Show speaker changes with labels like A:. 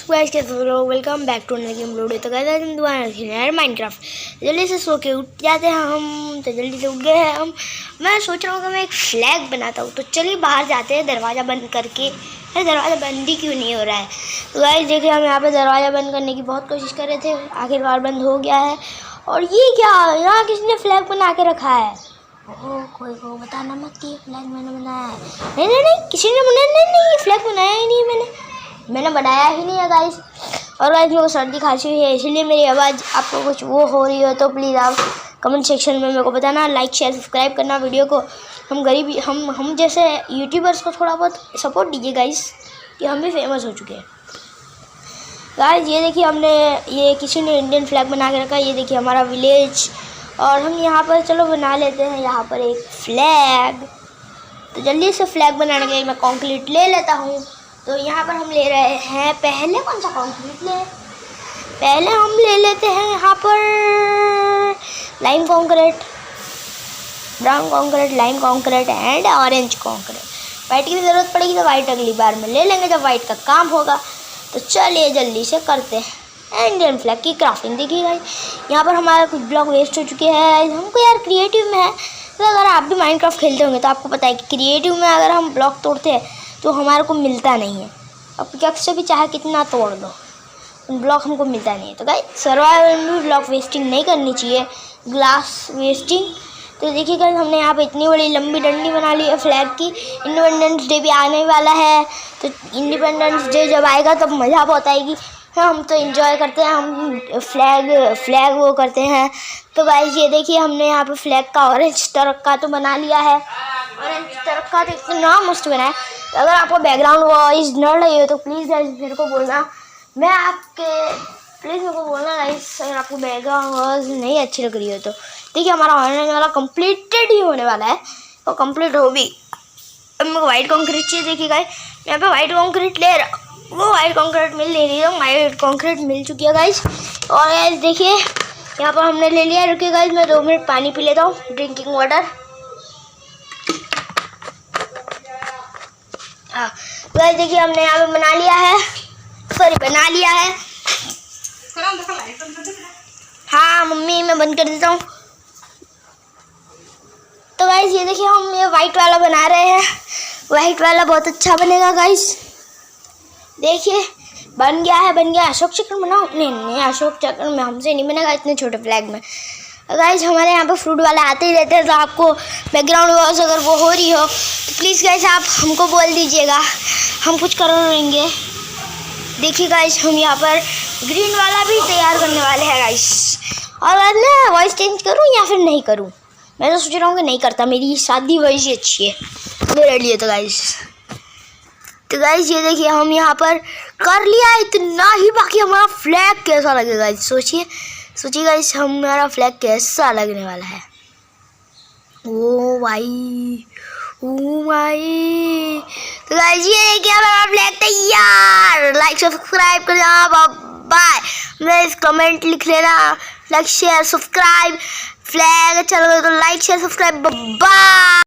A: Guys कैसे हो लोग, welcome back to another game video. तो गाइस हम दोबारा खेल रहे हैं माइनक्राफ्ट। जल्दी से सो के उठ जाते हैं हम, तो जल्दी से उठ गए हैं हम। मैं सोच रहा हूँ कि मैं एक फ्लैग बनाता हूँ, तो चलिए बाहर जाते हैं दरवाज़ा बंद करके। अरे दरवाज़ा बंद ही क्यों नहीं हो रहा है? तो गाइस देखिए, हम यहाँ पर दरवाज़ा बंद करने की बहुत कोशिश कर रहे थे, आखिरकार बंद हो गया है। और ये क्या, यहाँ किसने फ्लैग बना के रखा है? ओह, कोई को बताना मत कि फ्लैग मैंने बनाया है। नहीं नहीं नहीं, किसी ने बनाया नहीं, फ्लैग बनाया ही नहीं मैंने बनाया ही नहीं है गाइस। और गाइस मेरे को सर्दी खांसी हुई है, इसलिए मेरी आवाज़ आपको कुछ वो हो रही हो तो प्लीज़ आप कमेंट सेक्शन में मेरे को बताना। लाइक शेयर सब्सक्राइब करना वीडियो को। हम गरीब हम जैसे यूट्यूबर्स को थोड़ा बहुत सपोर्ट दीजिए गाइस, कि हम भी फेमस हो चुके हैं। गाइस ये देखिए, हमने ये किसी ने इंडियन फ्लैग बना के रखा है। ये देखिए हमारा विलेज, और हम यहाँ पर चलो बना लेते हैं यहाँ पर एक फ्लैग। तो जल्दी से फ्लैग बनाने के लिए मैं कंक्रीट ले लेता हूँ। तो यहाँ पर हम ले रहे हैं, पहले कौन सा कंक्रीट ले, पहले हम ले लेते हैं यहाँ पर lime concrete, brown concrete, lime concrete and orange concrete. White की भी ज़रूरत पड़ेगी तो वाइट अगली बार में ले लेंगे जब वाइट का काम होगा। तो चलिए जल्दी से करते हैं इंडियन फ्लैग की क्राफ्टिंग। देखिएगा यहाँ पर हमारा कुछ ब्लॉक वेस्ट हो चुके हैं। हमको यार क्रिएटिव में है, तो अगर आप भी माइनक्राफ्ट खेलते होंगे तो आपको पता है कि क्रिएटिव में अगर हम ब्लॉक तोड़ते हैं तो हमारे को मिलता नहीं है। अब क्या से भी चाहे कितना तोड़ दो, ब्लॉक हमको मिलता नहीं है। तो गाइस सर्वाइवल में ब्लॉक वेस्टिंग नहीं करनी चाहिए, ग्लास वेस्टिंग। तो देखिए गाइस, हमने यहाँ पे इतनी बड़ी लंबी डंडी बना ली है फ्लैग की। इंडिपेंडेंस डे भी आने वाला है, तो इंडिपेंडेंस डे जब आएगा तब मज़ा बहुत आएगी। हम तो एंजॉय करते हैं, हम फ्लैग वो करते हैं। तो गाइस ये देखिए, हमने यहाँ पे फ्लैग का ऑरेंज तरक्का तो बना लिया है। ऑरेंज तरक्का तो इतना मस्त बना है। तो अगर आपको बैकग्राउंड वॉइस न लगी हो तो प्लीज़ गाइस मेरे को बोलना, प्लीज़ मेरे को बोलना गाइस अगर आपको बैकग्राउंड वॉइस नहीं अच्छी लग रही हो तो। देखिए हमारा ऑरेंज वाला कंप्लीटेड ही होने वाला है, और कंप्लीट हो भी। अब मेरे को वाइट कॉन्क्रीट चाहिए। देखिए गाइस यहाँ पे वाइट कॉन्क्रीट ले रहा, वो वाइट कॉन्क्रीट मिल नहीं रही है, वाइट कॉन्क्रीट मिल चुकी है गाइस। और गाइस देखिए यहाँ पर हमने ले लिया। रुकिए गाइस, मैं 2 मिनट पानी पी लेता हूँ, ड्रिंकिंग वाटर। हाँ गाइस देखिए, हमने यहाँ पे बना लिया है, हाँ मम्मी मैं बंद कर देता हूँ। तो गाइस ये देखिए, हम ये वाइट वाला बना रहे हैं। वाइट वाला बहुत अच्छा बनेगा गाइस। देखिए बन गया। अशोक चक्र बनाओ, नहीं अशोक चक्र में हमसे नहीं बनेगा इतने छोटे फ्लैग में। गाइस हमारे यहाँ पे फ्रूट वाले आते ही रहते हैं, तो आपको बैकग्राउंड वॉइस अगर वो हो रही हो तो प्लीज़ गाइस आप हमको बोल दीजिएगा, हम कुछ करेंगे। देखिए गाइस, हम यहाँ पर ग्रीन वाला भी तैयार करने वाले हैं गाइस। और बाद में वॉइस चेंज करूँ या फिर नहीं करूँ, मैं तो सोच रहा हूँ कि नहीं करता, मेरी शादी वॉइस ही अच्छी है मेरे लिए। तो गाइस ये देखिए, हम यहाँ पर कर लिया इतना ही, बाकी हमारा फ्लैग कैसा लगेगा सोचिए गाइस, हमारा फ्लैग कैसा लगने वाला है। ओ भाई तो गाइस ये देखिए हमारा फ्लैग तैयार। लाइक सब्सक्राइब कर देना, बाय। मैं इस कमेंट लिख लेना, लाइक शेयर सब्सक्राइब। फ्लैग अच्छा लगे तो लाइक शेयर सब्सक्राइब, बाय।